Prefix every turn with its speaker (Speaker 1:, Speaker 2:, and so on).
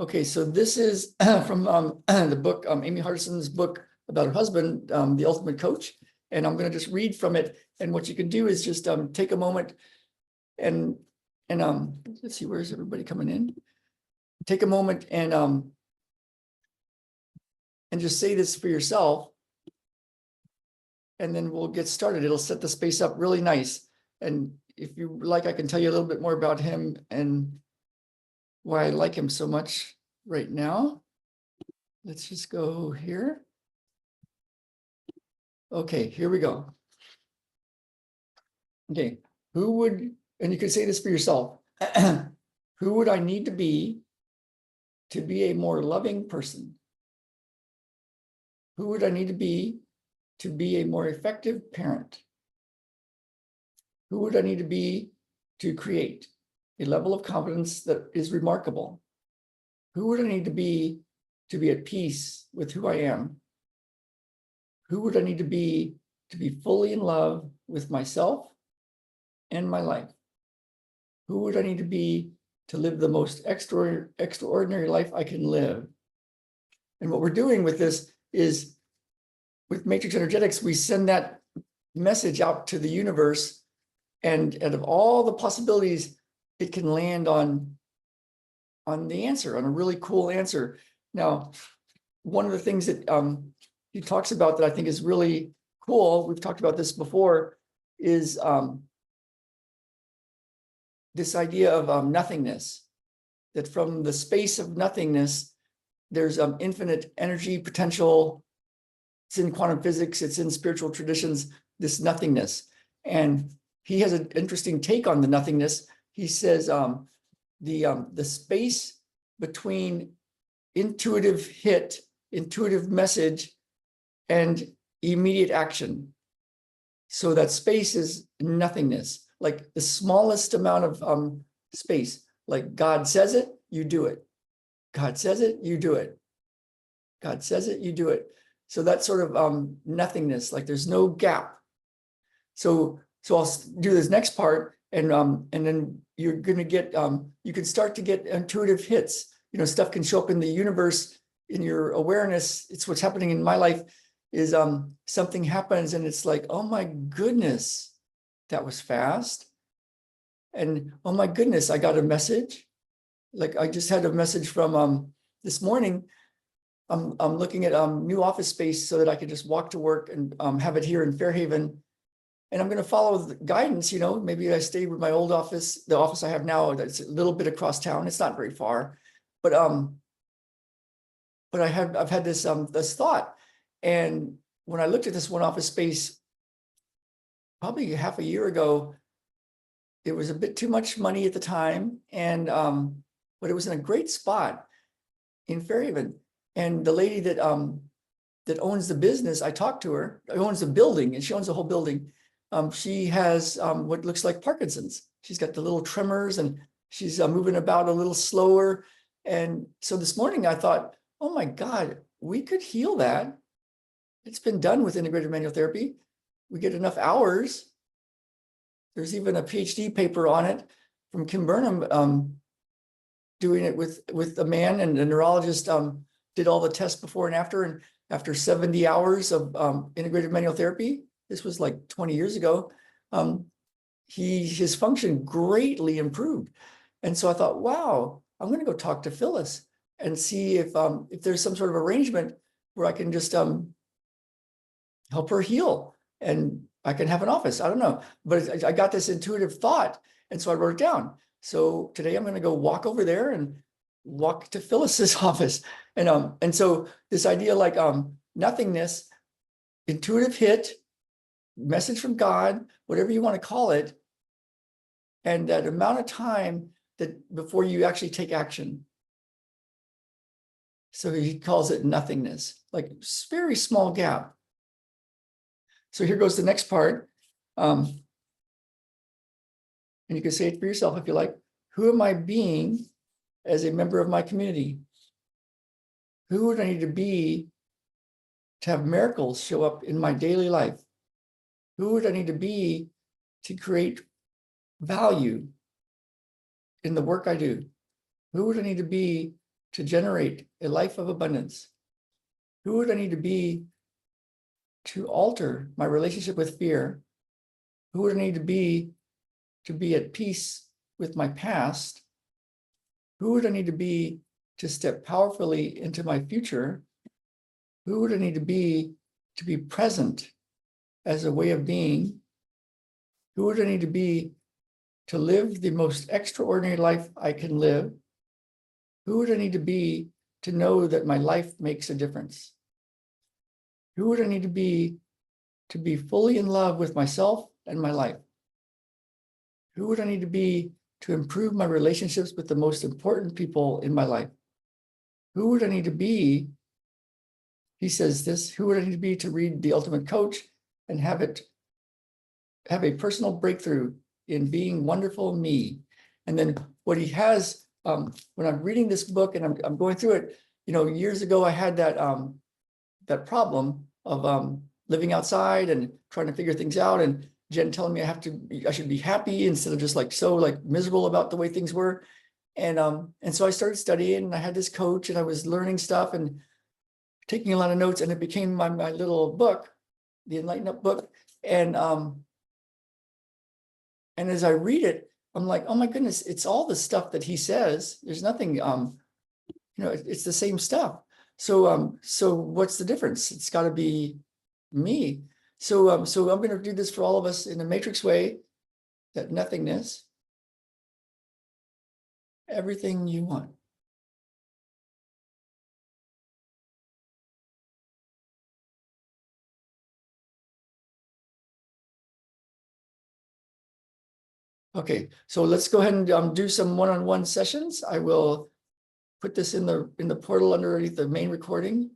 Speaker 1: Okay, so this is from the book, Amy Hardison's book about her husband, The Ultimate Coach. And I'm going to just read from it. And what you can do is just take a moment and let's see, where's everybody coming in? Take a moment and just say this for yourself. And then we'll get started. It'll set the space up really nice. And if you like, I can tell you a little bit more about him and why I like him so much right now. Let's just go here. Okay, here we go. Okay, and you can say this for yourself, who would I need to be a more loving person? Who would I need to be a more effective parent? Who would I need to be to create a level of confidence that is remarkable? Who would I need to be at peace with who I am? Who would I need to be fully in love with myself and my life? Who would I need to be to live the most extraordinary life I can live? And what we're doing with this is, with matrix energetics, we send that message out to the universe, and out of all the possibilities, it can land on the answer, on a really cool answer. Now, one of the things that he talks about that I think is really cool, we've talked about this before, is this idea of nothingness, that from the space of nothingness, there's infinite energy potential. It's in quantum physics, it's in spiritual traditions, this nothingness. And he has an interesting take on the nothingness. He says the space between intuitive hit, intuitive message, and immediate action. So that space is nothingness, like the smallest amount of space. Like God says it, you do it. God says it, you do it. God says it, you do it. So that sort of nothingness, like there's no gap. So I'll do this next part, and then you're going to get, you can start to get intuitive hits. You know, stuff can show up in the universe, in your awareness. It's what's happening in my life is something happens and it's like, oh my goodness, that was fast. And oh my goodness, I got a message. Like I just had a message from this morning. I'm looking at new office space so that I could just walk to work and have it here in Fairhaven. And I'm going to follow the guidance, you know, maybe I stay with my old office, the office I have now, that's a little bit across town. It's not very far, but I've had this thought. And when I looked at this one office space, probably half a year ago, it was a bit too much money at the time. And, but it was in a great spot in Fairhaven. And the lady that owns the business, I talked to her, owns the building, and she owns the whole building. She has what looks like Parkinson's. She's got the little tremors and she's moving about a little slower. And so this morning I thought, oh my God, we could heal that. It's been done with integrated manual therapy. We get enough hours. There's even a PhD paper on it from Kim Burnham doing it with a man, and a neurologist did all the tests before and after 70 hours of integrated manual therapy. This was like 20 years ago. His function greatly improved. And so I thought, wow, I'm going to go talk to Phyllis and see if there's some sort of arrangement where I can just help her heal and I can have an office. I don't know, but I got this intuitive thought. And so I wrote it down. So today I'm going to go walk over there and walk to Phyllis's office. And so this idea, like nothingness, intuitive hit, message from God, whatever you want to call it, and that amount of time that before you actually take action. So he calls it nothingness, like very small gap. So here goes the next part. And you can say it for yourself if you like. Who am I being as a member of my community? Who would I need to be to have miracles show up in my daily life? Who would I need to be to create value in the work I do? Who would I need to be to generate a life of abundance? Who would I need to be to alter my relationship with fear? Who would I need to be at peace with my past? Who would I need to be to step powerfully into my future? Who would I need to be present as a way of being? Who would I need to be to live the most extraordinary life I can live? Who would I need to be to know that my life makes a difference? Who would I need to be fully in love with myself and my life? Who would I need to be to improve my relationships with the most important people in my life? Who would I need to be? He says this, who would I need to be to read The Ultimate Coach and have a personal breakthrough in being wonderful me? And then what he has, when I'm reading this book and I'm going through it, years ago I had that problem of living outside and trying to figure things out, and Jen telling me I should be happy instead of just so miserable about the way things were. And so I started studying, and I had this coach, and I was learning stuff and taking a lot of notes, and it became my little book, the Enlighten Up book. And as I read it, I'm like, oh my goodness, it's all the stuff that he says. There's nothing, it's the same stuff. So what's the difference? It's got to be me. So I'm going to do this for all of us in a matrix way, that nothingness, everything you want. Okay, so let's go ahead and do some one-on-one sessions. I will put this in the portal underneath the main recording.